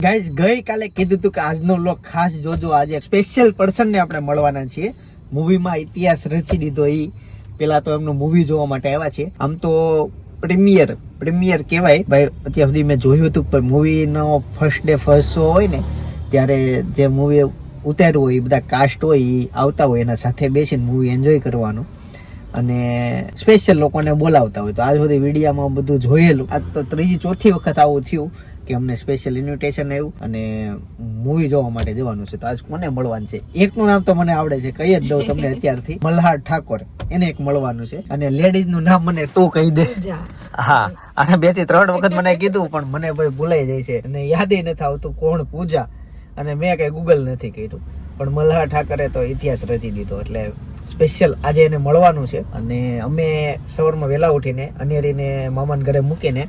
Guys ગઈકાલે કીધું હતું કે આજનો વ્લોગ ખાસ જોજો. આજે સ્પેશિયલ પર્સન ને આપણે મળવાના છીએ. મૂવીમાં ઇતિહાસ રચી દીધો. પેલા તો એમનું મૂવી જોવા માટે આવ્યા છે. આમ તો પ્રીમિયર કહેવાય ભાઈ. અત્યાર સુધી મેં જોયું હતું પણ મૂવીનો ફર્સ્ટ ડે ફર્સ્ટ શો હોય ને ત્યારે જે મૂવી ઉતાર્યું હોય એ બધા કાસ્ટ હોય એ આવતા હોય, એના સાથે બેસીને મૂવી એન્જોય કરવાનું અને સ્પેશિયલ લોકોને બોલાવતા હોય. તો આજ સુધી વિડીયોમાં બધું જોયેલું. આજ તો ત્રીજી ચોથી વખત આવું થયું કે અમને સ્પેશિયલ ઇન્વિટેશન આવ્યું અને મૂવી જોવા માટે જવાનું છે. તો આજ કોને મળવાનું છે? એકનું નામ તો મને આવડે છે, કહી જ દઉં તમને અત્યારથી. મલ્હાર ઠાકોર, એને એક મળવાનું છે. અને લેડીઝ નું નામ મને તું કહી દે. હા, અને 2 થી 3 વખત મને કીધું પણ મને ભાઈ ભૂલાઈ જાય છે અને યાદ નથી આવતું કોણ પૂજા. અને મેં કઈ ગૂગલ નથી કર્યું, પણ મલ્હાર ઠાકરે તો ઇતિહાસ રચી દીધો. એટલે સ્પેશિયલ આજે એને મળવાનું છે. અને અમે સવારમાં વહેલા ઉઠીને અનેરીને મામાના ઘરે મૂકીને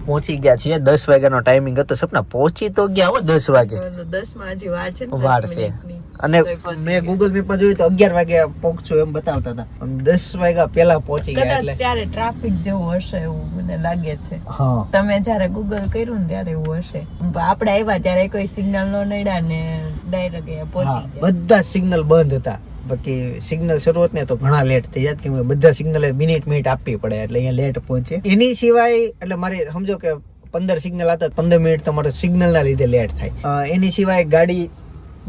પહોંચી ગયા છીએ. 10 વાગ્યાનો ટાઈમિંગ હતો. સપના પહોંચી તો ગયા હો 10 વાગે. 10 માં હજી વાર છે, વાર છે. અને મેં ગૂગલ મેપમાં જોયું તો 11 વાગે પહોંચશું એમ બતાવતા હતા, પણ 10 વાગ્યા પહેલા પહોંચી ગયા. એટલે ત્યારે ટ્રાફિક જેવું હશે એવું મને લાગે છે. હા, તમે જયારે ગૂગલ કર્યું ને ત્યારે એવું હશે. આપણે આવ્યા ત્યારે કોઈ સિગ્નલ નો નડ્યા ને ડાયરેક્ટ પહોંચી ગયા. બધા સિગ્નલ બંધ હતા. બાકી સિગ્નલ શરૂઆત ને તો ઘણા લેટ થઈ જાય, કેમ કે બધા સિગ્નલ મિનિટ આપવી પડે એટલે અહીંયા લેટ પહોંચે. એની સિવાય એટલે મારે સમજો કે 15 સિગ્નલ હતા, 15 મિનિટ તમારે સિગ્નલ ના લીધે લેટ થાય. એની સિવાય ગાડી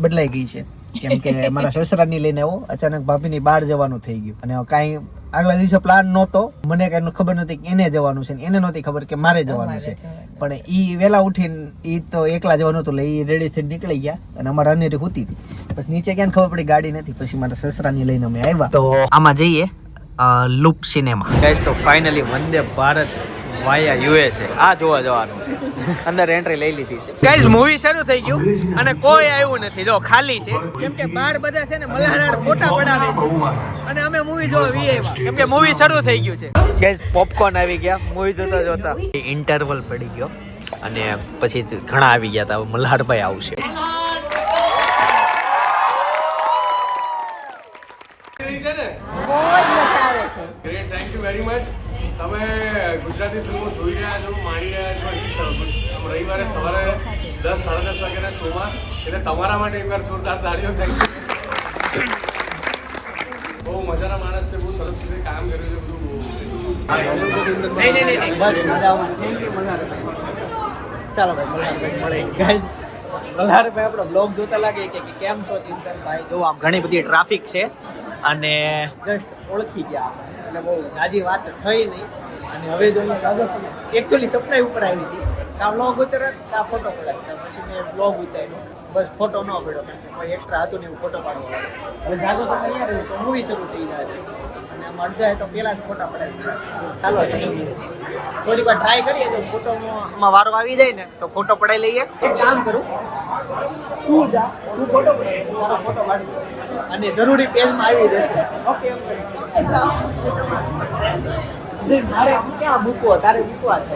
બદલાઈ ગઈ છે, કેમ કે મારા સસરાની લઈને આવો, અચાનક ભાભીની બહાર જવાનું થઈ ગયું. અને કાંઈ આગલા દિવસે પ્લાન નહોતો, મને કઈ ખબર નથી કે એને જવાનું છે, એને નહોતી ખબર કે મારે જવાનું છે. પણ ઈ વેલા ઉઠીને ઈ તો એકલા જવાનું હતું એટલે ઈ રેડી થઈને નીકળી ગયા અને અમારા અનેરી હોતી હતી. પછી નીચે ક્યાં ખબર પડી ગાડી નથી, પછી મારા સસરાની લઈને અમે આવ્યા. તો આમાં જઈએ લૂપ સિનેમા. ગાઈસ તો ફાઇનલી વંદે ભારત વાયા યુએસએ આ જોવા જવાનું છે. અંદર એન્ટ્રી લઈ લીધી છે. ગાઈસ મૂવી શરૂ થઈ ગયું અને કોઈ આવ્યું નથી. જો ખાલી છે, કેમ કે બહાર બધા છે ને મલ્હાર ફોટા પડાવે છે અને અમે મૂવી જોવા વી આવ્યા, કેમ કે મૂવી શરૂ થઈ ગયું છે. ગાઈસ પોપકોર્ન આવી ગયા. મૂવી જોતા જોતા ઇન્ટરવલ પડી ગયો અને પછી ઘણા આવી ગયા હતા. મલ્હારભાઈ આવશે. Great, thank you very much. તમે ગુજરાતી ફિલ્મો જોઈ રહ્યા છો, માણી રહ્યા છો. રવિવારે સવારે 10 સાડા 10 વાગ્યાના શોમાં, એટલે તમારા માટે એકવાર જોરદાર તાળીઓ. Thank you. બહુ મજાના માણસ છે, બહુ સરસ રીતે કામ કર્યું છે બધું. નહીં બસ મજા આવવાની. ચાલો ભાઈ મળે. ગાઈઝ મલ્હારભાઈ આપણો બ્લોગ જોતા લાગે કે કેમ છો ચિંતનભાઈ. જો આમ ઘણી બધી ટ્રાફિક છે અને જસ્ટ ઓળખી ગયા એટલે બહુ તાજી વાત થઈ નહીં. અને હવે જો એકચ્યુઅલી સપના ઉપર આવી હતી આ બ્લોગ ઉતરે આ ફોટો પડાય, પછી મેં બ્લોગ ઉતાર્યો. બસ ફોટો ન પડ્યો, કેમ કે કોઈ એક્સ્ટ્રા હતું ને એવું ફોટો પાડવા. હવે જાગો સમય અહીંયા રહ્યું તો મૂવી શરૂ થઈ જાય છે અને આમ અડધા તો પેલા જ ફોટા પડાય. ચાલો થોડીક વાર ટ્રાય કરીએ તો ફોટોમાં વારો આવી જાય ને તો ફોટો પડાવી લઈએ. એક કામ કરું, તું જા, તું ફોટો પડાય, તારો ફોટો પાડી અને જરૂરી પેજમાં આવી જશે. ઓકે મારે ક્યાં મૂકવો, તારે મૂકવા છે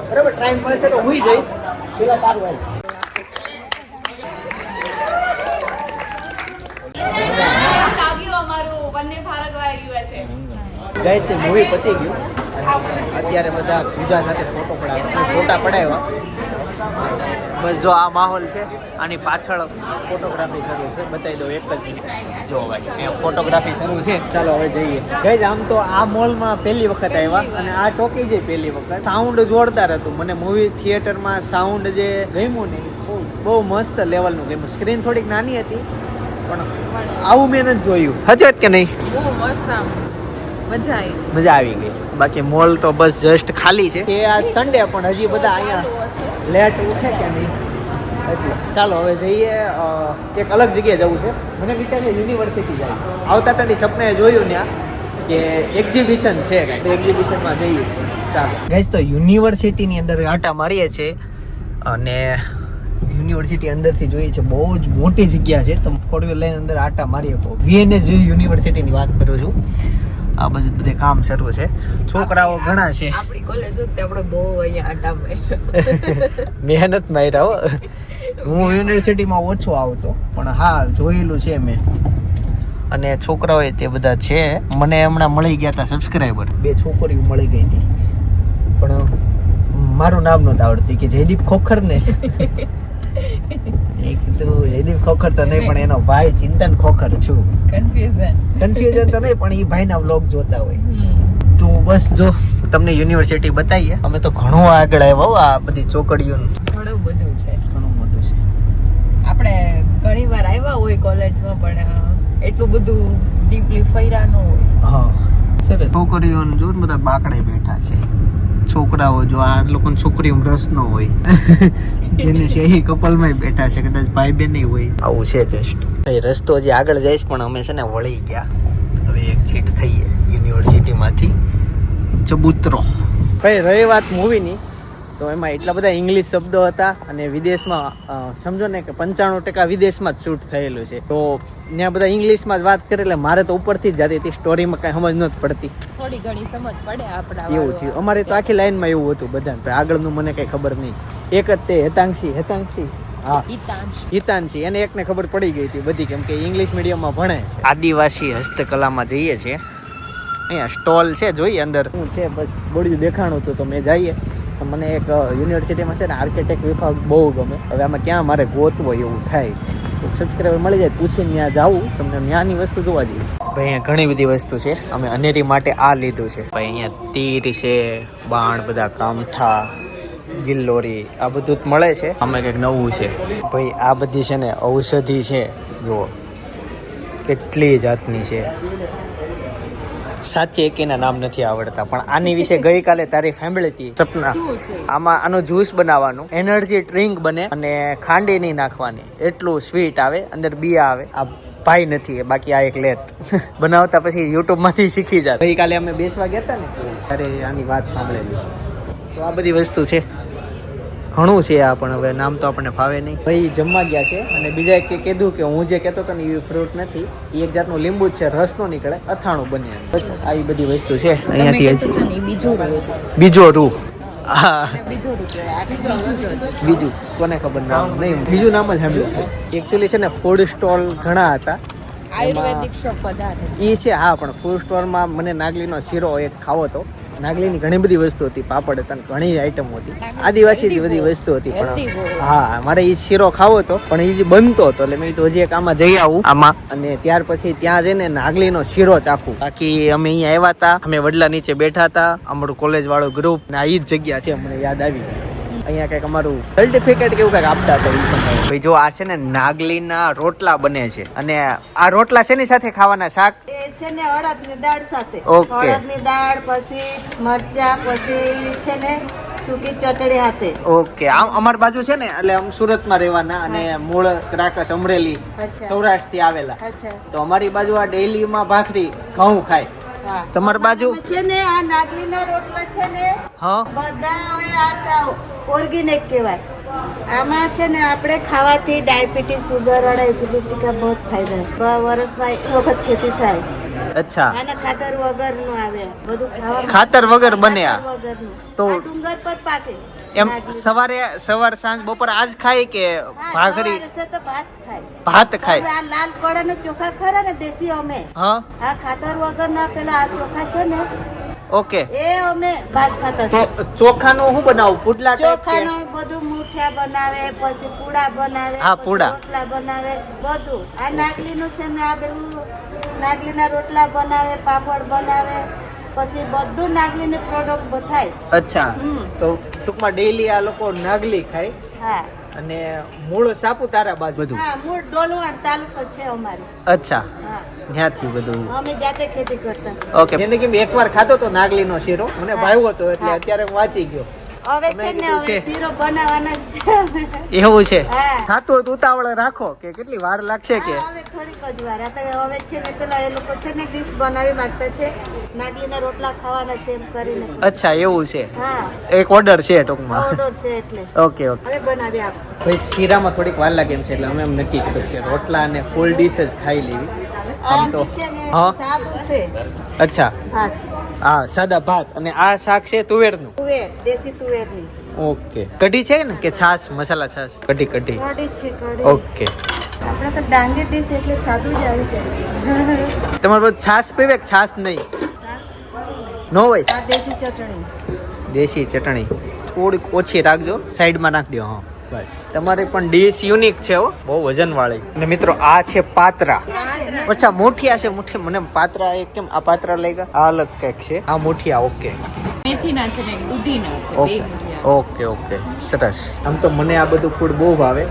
બરાબર. ટાઈમ મળશે તો હું જઈશ પેલા તારું આવી. ગાઈસ તે મૂવી પતી ગયું. અત્યારે બધા પૂજા સાથે ફોટા પડાવ્યા. બસ જો આ માહોલ છે. આની પાછળ ફોટોગ્રાફી શરૂ છે. બતાવી દઉં એક જ મિનિટ. જો ભાઈ અહીંયા ફોટોગ્રાફી શરૂ છે. ચાલો હવે જઈએ. ગાઈસ આમ તો આ મોલમાં પહેલી વખત આવ્યા અને આ ટોકી જે પહેલી વખત. સાઉન્ડ જોરદાર હતું. મને મૂવી થિયેટરમાં સાઉન્ડ જે ગમ્યું ને બહુ મસ્ત લેવલનું ગમ્યું. સ્ક્રીન થોડીક નાની હતી પણ આવું મેં નથી જોયું. હજત કે નહીં? બહુ મસ્ત, આમ મજા આવી ગઈ. બાકી મોલ તો બસ જસ્ટ ખાલી છે. એ આ સન્ડે પણ હજી બધા અહીંયા લેટ ઉઠે કે નહીં એટલે. ચાલો હવે જઈએ. એક અલગ જગ્યાએ જવું છે. મને વિચાર છે યુનિવર્સિટી જાય. આવતા ત્યાંથી સપને જોયું ત્યાં કે એક્ઝિબિશન છે કાંઈ, તો એક્ઝિબિશનમાં જઈએ. ચાલો ગાઈસ તો યુનિવર્સિટીની અંદર આટા મારીએ છીએ અને યુનિવર્સિટી અંદરથી જોઈએ છે. બહુ જ મોટી જગ્યા છે. તમે 4 વ્હીલર લઈને અંદર આટા મારીએ. VNS યુનિવર્સિટીની વાત કરું છું. આ બધે કામ શરૂ છે. છોકરાઓ ઘણા છે. આપણી કોલેજ વખતે આપણે બહુ અહીંયા આટા માર્યા. મહેનત માર્યા હો. હું યુનિવર્સિટીમાં ઓછો આવતો પણ હા જોયેલું છે મેં. અને છોકરાઓ તે બધા છે. મને હમણાં મળી ગયા હતા સબસ્ક્રાઈબર. 2 છોકરીઓ મળી ગઈ હતી પણ મારું નામ નહોતું આવડતું કે જયદીપ ખોખર ને એક તો જયદીપ ખોખર તો નહીં પણ એનો ભાઈ ચિંતન ખોખર છું. કન્ફ્યુઝન તો નહીં પણ એ ભાઈના વ્લોગ જોતા હોય. તો બસ જો તમને યુનિવર્સિટી બતાવીએ. અમે તો ઘણું આગળ આવ્યા હો આ બધી ચોકડીઓનું. ઘણું બધું છે, ઘણું મોટું છે. આપણે ઘણી વાર આવ્યા હોય કોલેજમાં પણ એટલું બધું ડીપલી ફર્યા ન હોય. હા સરસ. છોકરીઓને જો બધા બાકડે બેઠા છે. છોકરાઓ જો આ લોકોને છોકરીઓમાં રસ ન હોય જેને છે એ કપલમાં બેઠા છે, કદાચ ભાઈ બેન નહીં હોય. આવું છે જસ્ટ. રસ્તો હજી આગળ જઈશ પણ અમે છે ને વળી ગયા. હવે એક્ઝિટ થઈએ યુનિવર્સિટીમાંથી. ચબૂતરો. ભાઈ રહી વાત મૂવીની તો એમાં એટલા બધા ઇંગ્લિશ શબ્દો હતા અને વિદેશમાં સમજો ને કે 95% વિદેશમાં જ શૂટ થયેલું છે. તો ત્યાં બધા ઇંગ્લિશમાં જ વાત કરે એટલે મારે તો ઉપરથી જ જતી હતી. સ્ટોરીમાં કઈ સમજ નથી પડતી. થોડી ઘણી સમજ પડે આપડા. એવું થયું અમારે તો આખી લાઈનમાં એવું હતું બધા. આગળનું મને કઈ ખબર નહીં. એક જ તે હેતાંશી હા હિતાંશી એને એકને ખબર પડી ગઈ હતી બધી, કેમ કે ઇંગ્લિશ મીડિયમમાં ભણે. આદિવાસી હસ્તકલામાં જઈએ છીએ. અહીંયા સ્ટોલ છે, જોઈએ અંદર શું છે. બસ બોડ્યું દેખાણું હતું તો મેં જઈએ. મને એક યુનિવર્સિટીમાં છે ને આર્કિટેક્ટ વિભાગ બહુ ગમે. હવે આમાં ક્યાં મારે ગોતવો એવું થાય. તો સબસ્ક્રાઈબર મળી જાય પૂછીને ત્યાં જાવું, તમને ત્યાંની વસ્તુ જોવા જઈએ. ભાઈ અહીંયા ઘણી બધી વસ્તુ છે. અમે અનેરી માટે આ લીધું છે. ભાઈ અહીંયા તીર છે, બાણ, બધા કામઠા, ગિલ્લોરી, આ બધું જ મળે છે. આમાં કંઈક નવું છે ભાઈ. આ બધી છે ને ઔષધિ છે. જુઓ કેટલી જાતની છે. સાચી એકેના નામ નથી આવડતા પણ આની વિશે ગઈકાલે તારીફ સાંભળી હતી સપના. આમાં આનો જ્યુસ બનાવવાનું, એનર્જી ડ્રિંક બને અને ખાંડી નહીં નાખવાની. એટલું સ્વીટ આવે, અંદર બિયા આવે. આ ભાઈ નથી બાકી આ એક લેત બનાવતા પછી યુટ્યુબ માંથી શીખી જાય. ગઈકાલે અમે બેસવા ગયા હતા ને ત્યારે આની વાત સાંભળેલી. તો આ બધી વસ્તુ છે, ઘણું છે આ, પણ હવે નામ તો આપણને ફાવે નહીં. ભાઈ જમવા ગયા છે અને બીજા એક કીધું કે હું જે કહેતો હતો ને એ ફ્રૂટ નથી, એ એક જાતનું લીંબુ જ છે, રસ નો નીકળે, અથાણું બને. આવી બધી વસ્તુ છે અહીંયાથી. બીજો રૂ. હા બીજું કોને ખબર નામ નહીં, બીજું નામ જ સાંભળ્યું. એકચ્યુઅલી છે ને ફૂડ સ્ટોલ ઘણા હતા. આયુર્વેદિક શોપ વધારે એ છે હા, પણ ફૂડ સ્ટોરમાં મને નાગલીનો શીરો એક ખાવો હતો. નાગલીની ઘણી બધી વસ્તુ હતી, પાપડ હતા, ઘણી આઈટમો હતી, આદિવાસી બધી વસ્તુ હતી. પણ હા મારે એ શીરો ખાવો હતો પણ એ જે બનતો હતો એટલે મેં તો હજી એક આમાં જઈ આવું આમાં, અને ત્યાર પછી ત્યાં જઈને નાગલીનો શીરો ચાખું. બાકી અમે અહીંયા આવ્યા હતા, અમે વડલા નીચે બેઠા હતા, અમારું કોલેજ વાળો ગ્રુપ, ને આ જ જગ્યા છે મને યાદ આવી. અહીંયા કઈક અમારું સર્ટિફિકેટ કેવું કઈક આપતા હતા એ સમયે. ભાઈ જો આ છે ને નાગલીના રોટલા બને છે, અને આ રોટલા શેની સાથે ખાવાના? શાક એ છે ને અડદની દાળ સાથે. ઓકે. અડદની દાળ પછી મરચા પછી છે ને સૂકી ચટણી સાથે. ઓકે. આમ અમારી બાજુ છે ને એટલે આમ સુરતમાં રહેવાના અને મૂળ ક્રાકસ અમરેલી અચ્છા. સૌરાષ્ટ્ર થી આવેલા. અચ્છા. તો અમારી બાજુ આ ડેઈલી માં ભાખરી ઘઉં ખાય. હા. તમારી બાજુ છે ને આ નાગલીના રોટલા છે ને હા બધા હવે આ ઓર્ગેનિક કહેવાય. આમાં છે ને આપણે ખાવાથી ડાયાબિટીસ, સુગર અને એસિડિટી કા બહુ ફાયદા. વર્ષમાં એક વખત ખેતી થાય. અચ્છા. આના ખાતર વગરનું આવે બધું ખાવા. ખાતર વગર બને આ? વગરનું. તો આ ડુંગર પર પાકે. એમ સવાર સાંજ બપોર આજ ખાય કે ભાખરી? સવારે છે તો ભાત ખાય. ભાત ખાય. આ લાલ કોળાના ચોખા ખરા ને દેશી અમે. હા આ ખાતર વગરના પેલા આ ચોખા છે ને ઓકે. એ અમે ભાત ખાતા તો છે. ચોખાનું શું બનાવું? પુડલા ટાઈપ કે? ચોખાનો બધું મુઠિયા બનાવે, પછી પૂડા બનાવે, હા, પછી પૂડા. રોટલા બનાવે બધું. આ નાગલીનું છે ને આ બધું નાગલીના રોટલા બનાવે, પાપડ બનાવે, પછી બધું નાગલીની પ્રોડક્ટ થાય. અચ્છા. તો ટૂંકમાં ડેઈલી આ લોકો નાગલી ખાય હા. અને મૂળ સાપુતારા બાજુ બધું. હા, મૂળ ડોલવણ તાલુકો છે અમારું. અચ્છા. હા, ત્યાંથી બધું. અમે જાતે ખેતી કરતા. ઓકે. જેને કે મેં એકવાર ખાધો તો નાગલીનો શીરો, મને ભાવ્યો હતો એટલે અત્યારે હું વાંચી ગયો. હવે છે ને હવે શીરો બનાવવાના છે. એવું છે? હા. થાતું હતું ઉતાવળ રાખો કે કેટલી વાર લાગશે કે? હા, હવે થોડીક જ વાર. આ તો હવે છે ને પેલા એ લોકો છે ને ડીશ બનાવી માંગતા છે, નાગલીના રોટલા ખાવાના છે એમ કરીને. અચ્છા એવું છે. હા, એક ઓર્ડર છે ટૂંકમાં. ઓર્ડર છે એટલે ઓકે ઓકે. હવે બનાવી આપ. ભાઈ શીરામાં થોડીક વાર લાગે એમ છે એટલે અમે એમ નક્કી કર્યું કે રોટલા અને ફૂલ ડીશ જ ખાઈ લેવી. આમ તો છે ને હા. સાદું છે અચ્છા. ભાત. હા સાદા ભાત. અને આ શાક છે તુવેરનું? તુવેર, દેશી તુવેરની. ઓકે. કઢી છે ને કે છાશ, મસાલા છાશ? કઢી. કઢી છે કઢી. ઓકે. આપણે તો ડાંગી ડીશ એટલે સાદું જ આવી જાય. તમારે બધું છાશ પીવે કે છાશ નહીં? સાસ. નો હોય? આ દેશી ચટણી. દેશી ચટણી. થોડીક ઓછી રાખજો, સાઈડમાં નાખી દો. હા બસ, તમારી પણ ડીશ યુનિક છે હો, બહુ વજનવાળી. અને મિત્રો આ છે પાત્રા. અચ્છા મુઠિયા છે, મને પાત્રા એ કેમ આ પાત્રા લઈ ગયા? આ અલગ કંઈક છે. આ મુઠિયા. ઓકે, મેથીના છે ને દૂધીના છે, બે ઓકે મુઠિયા. ઓકે ઓકે, સરસ. આમ તો મને આ બધું ફૂડ બહુ ભાવે,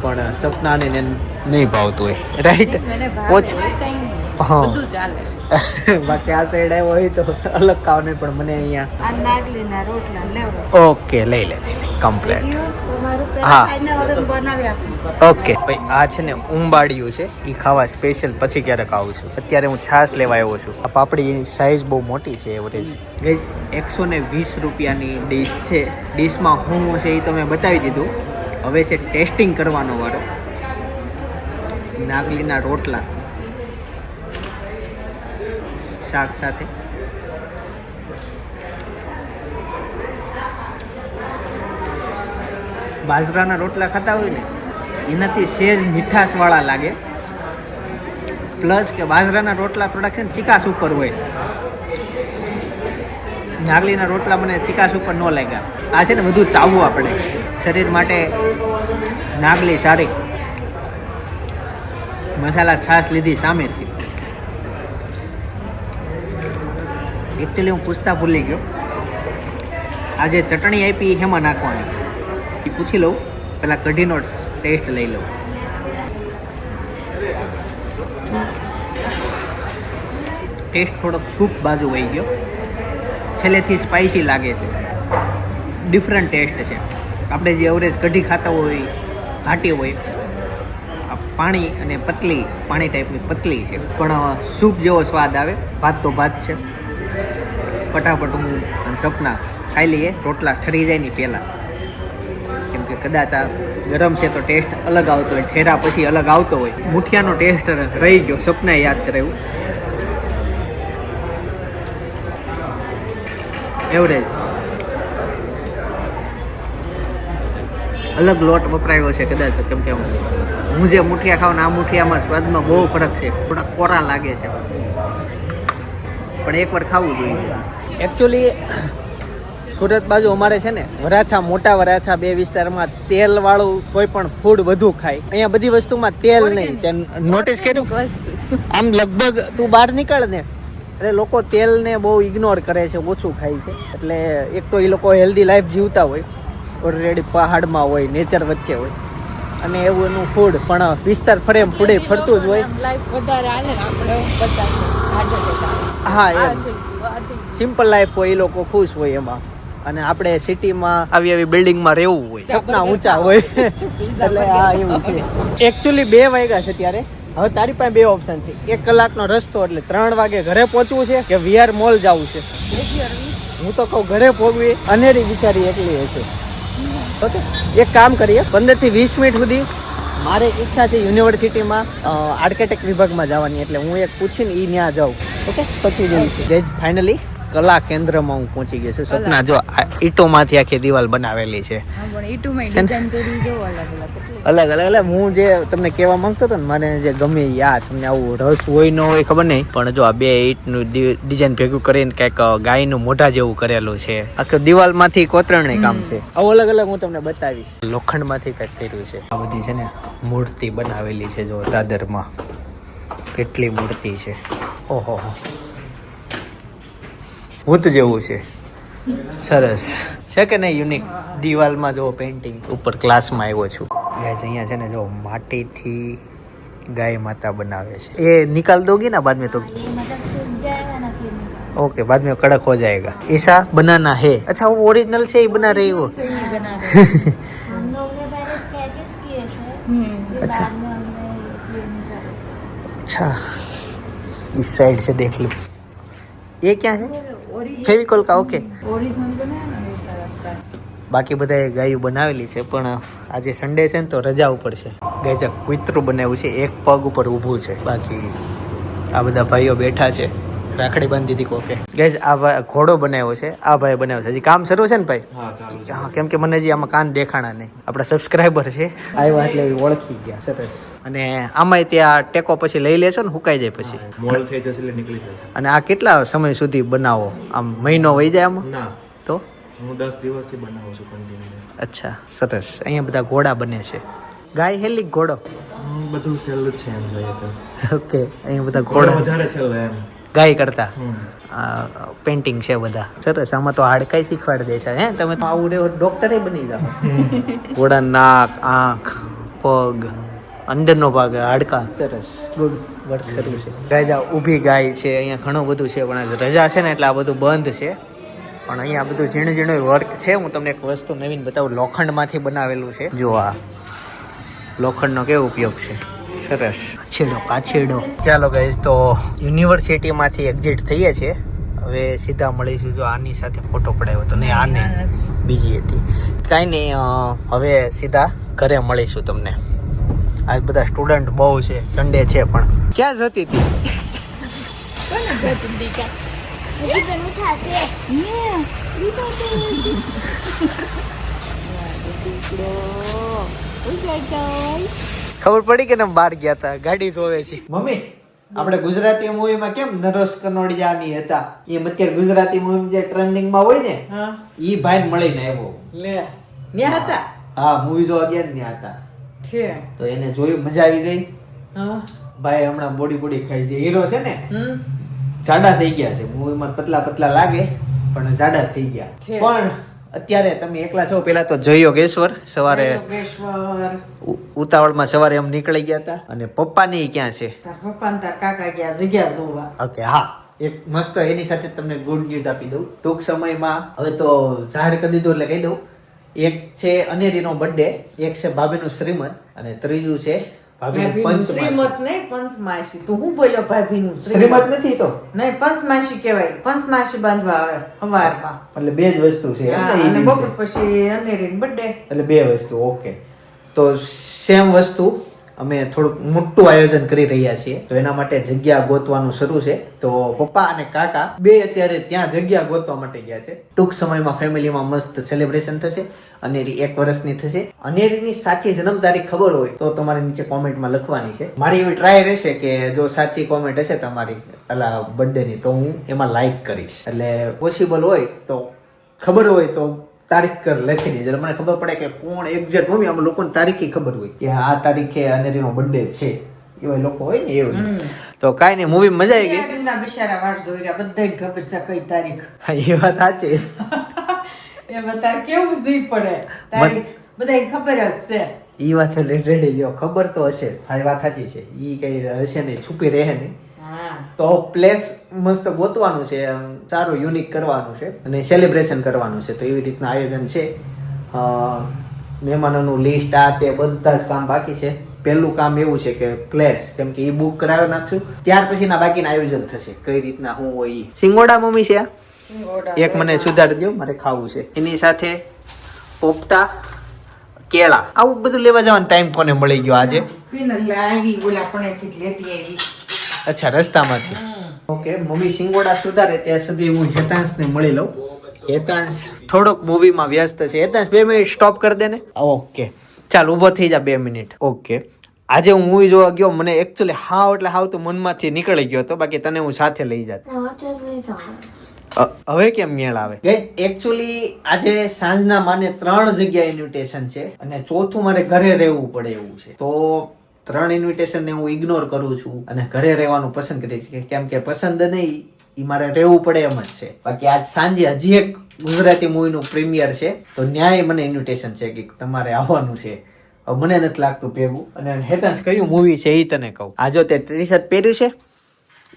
પણ સપનાને નહીં ભાવતું હોય, રાઈટ? મને ઓછ ભાવે કંઈ નહીં, હા. બધું ચાલે. બાકી આ સાઈડ આવ્યો હોય તો અલગ ખાવ નહીં, પણ મને અહીંયા આ નાગલીના રોટલા લેવો. ઓકે લઈ લે કમ્પ્લેટ. તમારું હા. પેલા ખાઈને હવે બનાવી આપું. ઓકે ભાઈ, આ છે ને ઉંબાડિયું છે, એ ખાવા સ્પેશિયલ પછી ક્યારેક આવું છું. અત્યારે હું છાશ લેવા આવ્યો છું. આ પાપડી સાઈઝ બહુ મોટી છે, એવરેજ. 120 રૂપિયાની ડીશ છે. ડીશમાં શું છે એ તો મેં બતાવી દીધું. હવે છે ટેસ્ટિંગ કરવાનો વારો. નાગલીના રોટલા શાક સાથે. બાજરાના રોટલા ખાતા હોય ને એનાથી સેજ મીઠાશવાળા લાગે, પ્લસ કે બાજરાના રોટલા થોડાક છે ને ચીકાશ ઉપર હોય. નાગલીના રોટલા મને ચીકાશ ઉપર ન લાગ્યા. આ છે ને બધું ચાવવું આપણે, શરીર માટે નાગલી સારી. મસાલા છાશ લીધી સામેથી. એકચ્યુઅલી હું પૂછતા ભૂલી ગયો, આ જે ચટણી આપી એ હેમાં નાખવાની એ પૂછી લઉં. પહેલાં કઢીનો ટેસ્ટ લઈ લઉં. ટેસ્ટ થોડોક સૂપ બાજુ વહી ગયો, છેલ્લેથી સ્પાઇસી લાગે છે. ડિફરન્ટ ટેસ્ટ છે. આપણે જે એવરેજ કઢી ખાતા હોય ઘાટી હોય, આ પાણી અને પતલી, પાણી ટાઈપની પતલી છે, પણ સૂપ જેવો સ્વાદ આવે. ભાત તો ભાત છે. ફટાફટ હું અને સપના ખાઈ લઈએ, રોટલા ઠરી જાય ને પહેલાં. કેમ કે કદાચ આ ગરમ છે તો ટેસ્ટ અલગ આવતો હોય, ઠેરા પછી અલગ આવતો હોય. મુઠિયાનો ટેસ્ટ રહી ગયો, સપનાએ યાદ કરાવ્યું. એવરેજ. અલગ લોટ વપરાયો છે કદાચ, કેમ કે હું જે મુઠિયા ખાઉં ને આ મુઠિયામાં સ્વાદમાં બહુ ફરક છે. થોડા કોરા લાગે છે, પણ એકવાર ખાવું જોઈએ. એકચ્યુઅલી સુરત બાજુ અમારે છે ને વરાછા, મોટા વરાછા બે વિસ્તારમાં તેલવાળું કોઈ પણ ફૂડ વધુ ખાય. અહીંયા બધી વસ્તુમાં તેલ નહીં. તે નોટિસ કર્યું? આમ લગભગ તું બહાર નીકળ ને એટલે લોકો તેલને બહુ ઇગ્નોર કરે છે, ઓછું ખાય છે. એટલે એક તો એ લોકો હેલ્ધી લાઈફ જીવતા હોય, ઓલરેડી પહાડમાં હોય, નેચર વચ્ચે હોય, અને એવું એનું ફૂડ પણ વિસ્તાર ફરે એમ ફૂડે ફરતું જ હોય. લાઈફ વધારે હાલે ને, આપણે 50 હા, એમ સિમ્પલ લાઈફ હોય, એ લોકો ખુશ હોય એમાં. અને આપણે સિટીમાં આવી આવી બિલ્ડિંગમાં રહેવું હોય, સપના ઊંચા હોય. એટલે હા, એવું છે. એકચ્યુઅલી 2 વાગ્યા છે ત્યારે. હવે તારી પાસે 2 ઓપ્શન છે. 1 કલાકનો રસ્તો, એટલે 3 વાગે ઘરે પહોંચવું છે કે VR મોલ જવું છે. હું તો કહું ઘરે પહોંચવી, અનેરી બિચારી એટલી હશે. ઓકે, એક કામ કરીએ, 15 થી 20 મિનિટ સુધી મારે ઈચ્છા છે યુનિવર્સિટીમાં આર્કિટેક્ટ વિભાગમાં જવાની, એટલે હું એક પૂછીને એ ત્યાં જાઉં. ઓકે, પછી જઈશું. ફાઇનલી કલા કેન્દ્રમાં હું પહોંચી ગયો છું. સપના જો ઈંટોમાંથી આખી દિવાલ બનાવેલી છે. અલગ અલગ હું જે તમને કહેવા માંગતો હતો ને, મને જે ગમે યાર, તમને આવું રસ હોય ન હોય ખબર નહીં, પણ જો આ 2 ઈંટનું ડિઝાઇન ભેગું કરીને કંઈક ગાયનું મોઢા જેવું કરેલું છે. આખું દિવાલમાંથી કોતરણી કામ છે. આવું અલગ અલગ હું તમને બતાવીશ. લોખંડમાંથી કંઈક કર્યું છે. આ બધી છે ને મૂર્તિ બનાવેલી છે, જો દાદરમાં કેટલી મૂર્તિ છે. ઓહો, ભૂત જેવું છે. સરસ છે કે નહીં? યુનિક. દિવાલમાં જો પેઇન્ટિંગ. ઉપર ક્લાસમાં આવ્યો છું. ગાઈસ અહીંયા છે ને જો માટીથી ગાય માતા બનાવે છે. એ નિકાલ दोगी ना बाद में तो? ओके, बाद में कड़क हो जाएगा. ऐसा बनाना है. अच्छा, वो ओरिजिनल से ही बना रही हो? हम लोग ने पहले स्केचेस किए थे, फिर अच्छा. बाद में हमने ये नहीं चालू किया। अच्छा, इस साइड से देख लो. ये क्या है? फेविकोल का. ओके. ઓરિજિનલ બનાવ્યા ને વૈસા लगता है. બાકી બધાએ ગાયું બનાવેલી છે, પણ આજે સન્ડે છે ને તો રજા ઉપર છે. ગાય કૂતરું બનાવ્યું છે, એક પગ ઉપર ઊભું છે. બાકી આ બધા ભાઈઓ બેઠા છે, રાખડી બાંધી દીધી કોકે. ગાય આ ઘોડો બનાવ્યો છે, આ ભાઈ બનાવ્યો છે. હજી કામ શરૂ છે ને ભાઈ? હા, કેમ કે મને હજી આમાં કાન દેખાણા નહીં. આપણા સબસ્ક્રાઈબર છે, આવ્યા એટલે ઓળખી ગયા. સરસ. અને આમાંય ત્યાં ટેકો પછી લઈ લેશો ને, સુકાઈ જાય પછી મોલ થઈ જશે એટલે નીકળી જશે. અને આ કેટલા સમય સુધી બનાવો? આમ મહિનો વહી જાય આમાં? ના, તો હું 10 દિવસથી બનાવું છું કન્ટિન્યુ. અચ્છા, સરસ. અહીંયા બધા ઘોડા બને છે. ગાય હેલી ઘોડો? બધું સેલ જ છે એમ જોઈએ તો. ઓકે, અહીંયા બધા ઘોડા ઘોડા વધારે સેલ એમ. ગાય કરતા હમ. પેન્ટિંગ છે બધા. સરસ. આમાં તો હાડકાઈ શીખવાડી દે છે. હે, તમે તો આવું ડોક્ટરે બની જાઓ. ઘોડા નાક, આંખ, પગ, અંદરનો ભાગ, હાડકા. સરસ, ગુડ વર્ક શરૂ છે. ગાય ઊભી ગાય છે. અહીંયા ઘણું બધું છે, પણ આજ રજા છે ને એટલે આ બધું બંધ છે. પણ અહીંયા બધું ઝીણું ઝીણું વર્ક છે. હું તમને એક વસ્તુ નવીન બતાવું. લોખંડમાંથી બનાવેલું છે. જો આ લોખંડનો કેવો ઉપયોગ છે. સરસ. કાછેડો. ચાલો ગાઈસ, તો યુનિવર્સિટીમાંથી એક્ઝિટ થઈએ છીએ. હવે સીધા મળીશું. જો આની સાથે ફોટો પડાવ્યો તો, ને આને બીજી હતી. કાંઈ નહીં, હવે સીધા ઘરે મળીશું તમને. આજ બધા સ્ટુડન્ટ બહુ છે, સન્ડે છે પણ. ક્યાં જતી હતી? मुझे बनू खाते ખબર પડી કે બહાર ગયા હતા? ગાડી જોવે છે. મમ્મી, આપણે ગુજરાતી મૂવીમાં કેમ નરેશ કનોડિયાની હતા, એમ અત્યારે ગુજરાતી મૂવી જે ટ્રેન્ડિંગમાં હોય ને, ઈ ભાઈને મળીને આવ્યો. લે ન્યા હતા? હા, મૂવી જોવા ગયા ને ત્યાં હતા. છે તો એને જોયું, મજા આવી ગઈ. હા ભાઈ હમણાં બોડી ખાઈ છે. હીરો છે ને, જાડા થઈ ગયા છે. મૂવીમાં પતલા લાગે પણ જાડા થઈ ગયા. પણ અત્યારે તમે એકલા છો. પેલા તો જય યોગેશ્વર સવારે ઉતાવળમાં સવારે એમ નીકળી ગયા હતા. અને પપ્પા ની ક્યાં છે? પપ્પા તાર કાકા ગયા જગ્યા જોવા. ઓકે, હા, એક મસ્ત એની સાથે તમને ગુડ ન્યૂઝ આપી દઉં. ટૂંક સમયમાં હવે તો જાહેર કરી દીધું એટલે કહી દઉં. એક છે અનેરીનો બર્થડે, એક છે ભાભીનું શ્રીમંત, અને ત્રીજું છે શ્રીમત નહીં પંચમાસી. તું હું બોલ્યો? ભાભીનું શ્રીમંત નથી તો નહીં, પંચમાસી કહેવાય. પંચમાસી બાંધવા આવે સવારમાં. એટલે બે જ વસ્તુ છે. અને બપોર પછી અનેરીનો બર્થડે. એટલે બે વસ્તુ. ઓકે, તો સેમ વસ્તુ અમે થોડુંક મોટું આયોજન કરી રહ્યા છીએ. તો એના માટે જગ્યા ગોતવાનું શરૂ છે. તો પપ્પા અને કાકા બે અત્યારે ત્યાં જગ્યા ગોતવા માટે ગયા છે. ટૂંક સમયમાં ફેમિલીમાં મસ્ત સેલિબ્રેશન થશે. અનેરી 1 વર્ષની થશે. અનેરીની સાચી જન્મ તારીખ ખબર હોય તો તમારે નીચે કોમેન્ટમાં લખવાની છે. મારી એવી ટ્રાય રહેશે કે જો સાચી કોમેન્ટ હશે તમારી પેલા બર્થડે ની, તો હું એમાં લાઈક કરીશ. એટલે પોસિબલ હોય તો, ખબર હોય તો તારીખ લખી દેજો. એટલે મને ખબર પડે કે કોણ એક્ઝેક્ટ. મમ્મી, આમ લોકોને તારીખે ખબર હોય કે આ તારીખે અનેરીનો બર્થડે છે. એવા લોકો હોય ને, એવું. તો કાંઈ નહીં, મૂવી મજા આવી ગઈ. બિચારા વાટ જોઈ રહ્યા, બધાને ખબર છે કઈ તારીખ. હા, એ વાત સાચી. એમાં તાર કેવું જ નહીં પડે તારીખ, બધાને ખબર જ છે. ઈ વાત રેડી લ્યો, ખબર તો હશે. હા, વાત સાચી છે. ઈ કઈ હશે નહીં, છુપી રહે નહીં. તો પ્લેસ મસ્ત ગોતવાનું છે, સારું યુનિક કરવાનું છે, અને સેલિબ્રેશન કરવાનું છે. તો એવી રીતના આયોજન છે. મહેમાનોનું લિસ્ટ, આ તે બધા જ કામ બાકી છે. પહેલું કામ એવું છે કે પ્લેસ, કેમ કે ઈ બુક કરાવી નાખશું, ત્યાર પછીના બાકીના આયોજન થશે. કઈ રીતના હું હોય ઈ. સિંગોડા મમ્મી છે આ? એક મને સુધારી દો, મારે ખાવું છે. એની સાથે પોપટા, કેળા, આવું બધું લેવા જવાનો ટાઈમ કોને મળી ગયો આજે? અચ્છા, રસ્તામાંથી. ઓકે, મમ્મી સિંગોડા સુધારે ત્યાં સુધી હું હેતાંશને મળી લઉં. હેતાંશ થોડોક મૂવીમાં વ્યસ્ત છે. હેતાંશ 2 મિનિટ સ્ટોપ કરી દે ને. ઓકે, ચાલ ઊભો થઈ જા 2 મિનિટ. ઓકે, આજે હું મૂવી જોવા ગયો. મને એકચ્યુઅલી હાવ તો મનમાંથી નીકળી ગયો હતો. બાકી તને હું સાથે લઈ જાત. હવે કેમ મેળ આવે? એકચ્યુઅલી આજે સાંજના માને 3 જગ્યાએ ઇન્વિટેશન છે, અને ચોથું મારે ઘરે રહેવું પડે એવું છે. તો 3 ઇન્વિટેશન ને હું ઇગ્નોર કરું છું અને ઘરે રહેવાનું પસંદ કરી છે. કેમ કે પસંદ નહીં, ઈ મારે રહેવું પડે એમ જ છે. બાકી આજ સાંજે હજી એક ગુજરાતી મૂવીનું પ્રીમિયર છે, તો ન્યાય મને ઇન્વિટેશન છે કે તમારે આવવાનું છે. મને નથી લાગતું ભેગું. અને હેતાંશ કયું મૂવી છે એ તને કહું. આ જો તે ટી-શર્ટ પહેર્યું છે,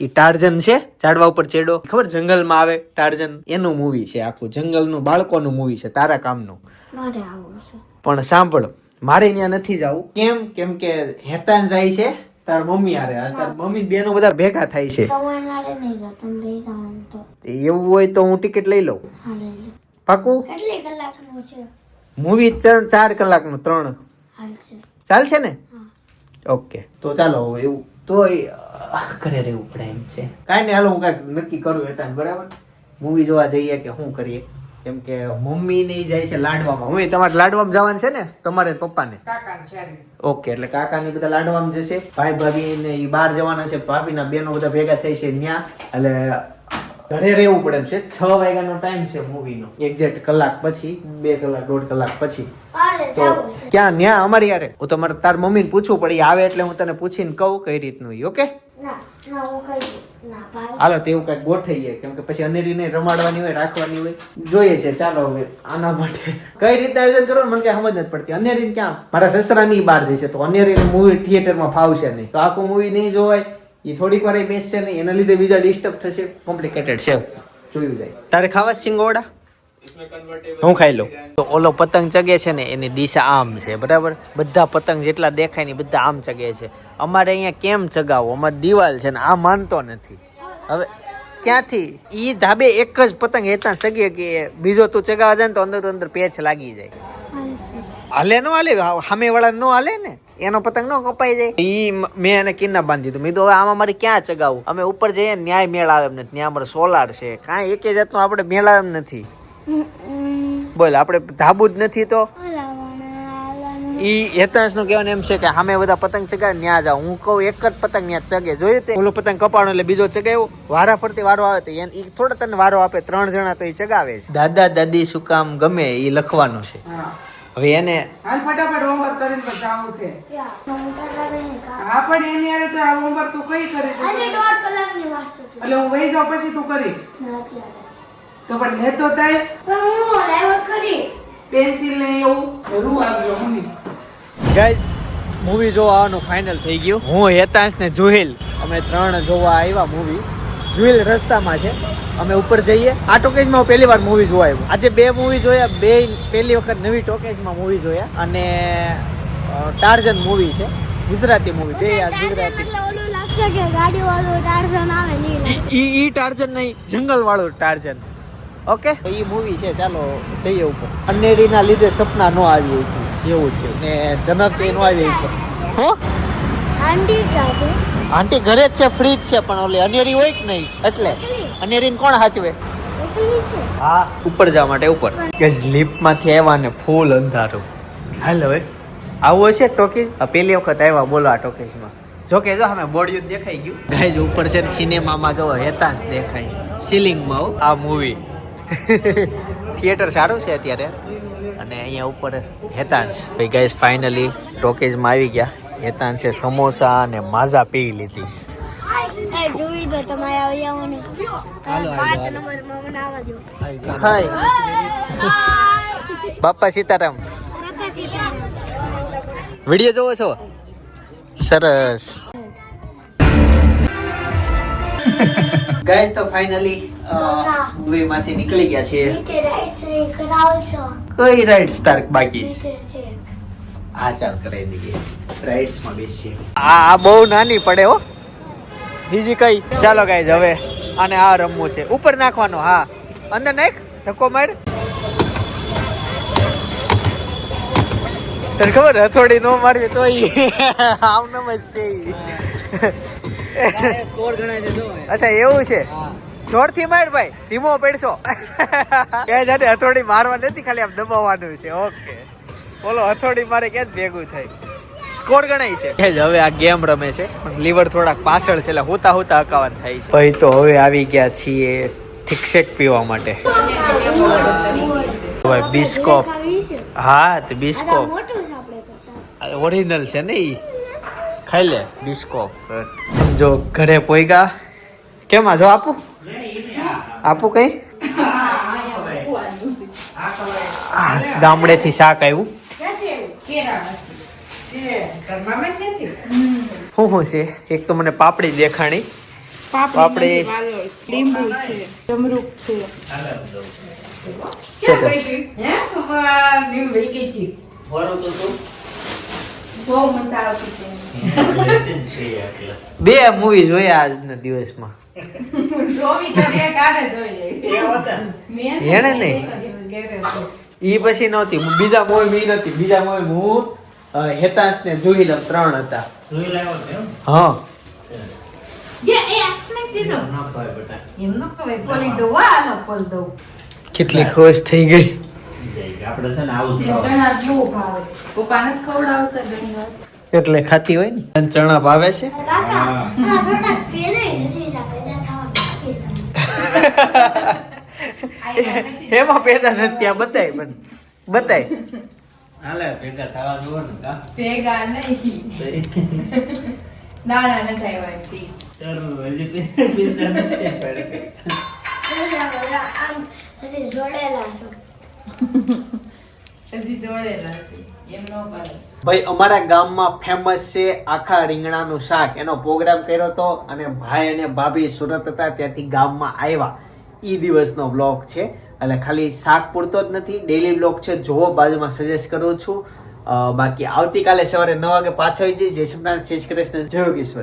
ઈ ટાર્ઝન છે. ઝાડવા ઉપર ચેડો, ખબર જંગલમાં આવે ટાર્ઝન, એનું મૂવી છે. આખું જંગલનું બાળકોનું મૂવી છે, તારા કામનું. પણ સાંભળ, મારે ત્યાં નથી જવું. કેમ કે હેતાન જાય છે તાર મમ્મી હારે. તાર મમ્મી બેનો બધા ભેગા થાય છે. એવું હોય તો હું ટિકિટ લઈ લઉં. પાકું? મૂવી 4 કલાકનું 3 ચાલશે ને? ઓકે, તો ચાલો એવું તો ઘરે રહેવું પડે એમ છે. કાંઈ નહીં, હાલો હું કાંઈક નક્કી કરું. હેતાન બરાબર મૂવી જોવા જઈએ કે શું કરીએ? કેમ કે મમ્મી ને જાય છે લાડવામાં. મમ્મી, તમારે લાડવામાં જવાનું છે ને? તમારે પપ્પાને? ઓકે, એટલે કાકાની બધા લાડવામાં જશે. ભાઈ ભાભી ને ઈ બહાર જવાના છે. ભાભીના બેનો બધા ભેગા થઈ છે ત્યાં. એટલે ઘરે રહેવું પડે એમ છે. 6 વાગ્યાનો ટાઈમ છે મૂવીનો. એક્ઝેક્ટ કલાક પછી, 2 કલાક 1.5 કલાક પછી. તો ક્યાં ન્યા અમારી યારે હું તમારે તાર મમ્મીને પૂછવું પડે. ઈ આવે એટલે હું તને પૂછીને કહું કઈ રીતનું ઈ. ઓકે હાલો તેવું કઈક ગોઠવીએ, કેમ કે પછી અનેરીને રમાડવાની હોય, રાખવાની હોય, જોઈએ છે. ચાલો હવે આના માટે કઈ રીતે આયોજન કરવાનું મને કઈ સમજ નથી પડતી. અનેરીને ક્યાં મારા સસરાની બહાર જશે તો અનેરીને મૂવી થિયેટરમાં ફાવશે નહીં, તો આખું મૂવી નહીં જોવાય. એ થોડીક વાર બેસશે નહીં, એના લીધે બીજા ડિસ્ટર્બ થશે. કોમ્પ્લિકેટેડ છે, જોયું જાય. તારે ખાવા સિંગોડા હું ખાઈ લઉં. તો ઓલો પતંગ ચગે છે ને એની દિશા આમ છે, બરાબર. બધા પતંગ જેટલા દેખાય ને બધા આમ ચગે છે. અમારે અહીંયા કેમ ચગાવો, અમારી દિવાલ છે ને આ માનતો નથી. હવે ક્યાંથી ઈ ધાબે એક જ પતંગ હેતા સગે કે બીજો તું ચગાવવા જાય ને તો અંદર પેચ લાગી જાય. હાલે નો હાલે, સામે વાળા નો હાલે ને, એનો પતંગ નો કપાઈ જાય. ઈ મેં એને કિન્ના બાંધી દીધું. મેં તો આમાં મારે ક્યાં ચગાવું, અમે ઉપર જઈએ ન્યાય મેળ આવે એમ નથી. ત્યાં અમારે સોલાર છે, કાંઈ એકે જાતનું આપણે મેળ આવે એમ નથી. બોલ આપણે ધાબુ જ નથી તો ઈ હેતાંશ નું કહેવાનું એમ છે કે સામે બધા પતંગ ચગાવે ન્યા જાવ. હું કહું એક જ પતંગ ન્યા ચગે, જોયું તે ઓલો પતંગ કપાણો એટલે બીજો ચગાવ્યો. વારા ફરતી વારો આવે તો ઈ થોડા તને વારો આપે, 3 જણા તો ઈ ચગાવે છે. દાદા દાદી શું કામ ગમે ઈ લખવાનું છે. હવે એને હાલ ફટાફટ હોમવર્ક કરીને પછી જાવું છે. હા પણ એની આરે તો આ હોમવર્ક તું કઈ કરીશ? એટલે હું વહી જાઉં પછી તું કરીશ તો પણ લેતો થાય પેન્સિલ ને એવું રૂ આપજો મમ્મી. ગાઈઝ મૂવી જોવા આવવાનું ફાઇનલ થઈ ગયું. હું હેતાંશ ને જુહિલ અમે 3 જોવા આવ્યા મૂવી. જુહિલ રસ્તામાં છે, અમે ઉપર જઈએ. આ ટોકેજમાં હું પહેલી વાર મૂવી જોવા આવ્યો. આજે 2 મૂવી જોયા, 2 પહેલી વખત નવી ટોકેજમાં મૂવી જોયા. અને ટાર્ઝન મૂવી છે, ગુજરાતી મૂવી. 2 આ ગુજરાતી. ઈ ટાર્ઝન નહીં, જંગલ વાળું ટાર્ઝન. ઓકે ઈ મૂવી છે. ચાલો જઈએ ઉપર. અનેરીના લીધે સપના નો આવી એવું છે ને જનક એ નો આવી છે. હો આંટી ઘરે જ છે, ફ્રી જ છે, પણ ઓલી અનેરી હોય કે નહીં એટલે અનેરીને કોણ સાચવે? હા ઉપર જવા માટે ઉપર. ગાઈસ લિફ્ટ માંથી આવ્યા ને ફૂલ અંધારું. હાલ હવે આવું હશે ટોકીઝ. પહેલી વખત આવ્યા બોલો આ ટોકીઝમાં. જો કે જો અમે બોર્ડ દેખાઈ ગયું. ગાઈસ ઉપર છે ને સિનેમામાં જો હેતાંશ દેખાય સીલિંગમાં આ મૂવી. થિયેટર સારું છે અત્યારે. અને અહીંયા ઉપર હેતાંશ. ભાઈ ગાઈસ ફાઇનલી ટોકીઝમાં આવી ગયા. હેતાંશે સમોસા અને માઝા પી લીધી. હાય બાપા સીતારામ. વિડીયો જોવો છો? સરસ. ગાઈસ તો ફાઇનલી મૂવી માંથી નીકળી ગયા છીએ. કઈ રાઈડ તાર બાકી છે? હા ચાલ કરાવી દઈએ. રાઈડ્સ માં બેસીએ. આ બહુ નાની પડે હો. બીજી કઈ? ચાલો ગાઈસ હવે આને આ રમવું છે. ઉપર નાખવાનો. હા અંદર નાખ, ધક્કો માર. તને ખબર હથોડી નો મારવી તો આમ નમ જ છે. સ્કોર ગણાય છે. અચ્છા એવું છે? જોરથી માર ભાઈ, ધીમો પડશો. કે જાને હથોડી મારવા નથી, ખાલી આમ દબાવવાનું છે. ઓકે બોલો હથોડી મારે ક્યાં ભેગું થાય. સ્કોર ગણાય છે. હવે આ ગેમ રમે છે પણ લીવર થોડાક પાછળ છે એટલે હોતા હકાવાનું થાય છે. ભાઈ તો હવે આવી ગયા છીએ થિકસેક પીવા માટે. ભાઈ બિસ્કોપ. હા તો બિસ્કોપ ઓરિજિનલ છે ને ઈ. ખાઈ લે બિસ્કોપ. જો ઘરે પોઈગા. કેમ આ જો આપું કઈ? ગામડેથી શાક આવ્યું. શું છે? એક તો મને પાપડી દેખાણી. પાપડી લીંબુ છે, જમરૂક છે. સરસ. બે મૂવી જોયા આજના દિવસમાં. એને નહીં ઈ પછી નહોતી. બીજા મૂવી મી નથી. બીજા મૂવી હું હેતાંશ ને જુહિલ 3 હતા. હા કેટલી ખુશ થઈ ગઈ. એટલે ખાતી હોય ને. ચણા ભાવે છે. એમાં પેદા નથી આ બતાય મને બતાય હાલે ભેગા થવા જોવો ને કા ભેગા નહીં નાના ન થાય વાંચી ચાલો હજી પેદા નથી પડે હજી જોડેલા છો હજી જોડેલા છે એમ ન કરે ભાઈ અમારા ગામમાં ફેમસ છે આખા રીંગણાનું શાક એનો પ્રોગ્રામ કર્યો હતો અને ભાઈ અને ભાભી સુરત હતા ત્યાંથી ગામમાં આવ્યા ઈ દિવસનો વ્લોગ છે એટલે ખાલી શાક પૂરતો જ નથી ડેઈલી વ્લોગ છે જોવો બાજુમાં સજેસ્ટ કરું છું બાકી આવતીકાલે સવારે 9 વાગે પાછો આવી જઈશ જય શ્રી કૃષ્ણ જય યોગેશ્વર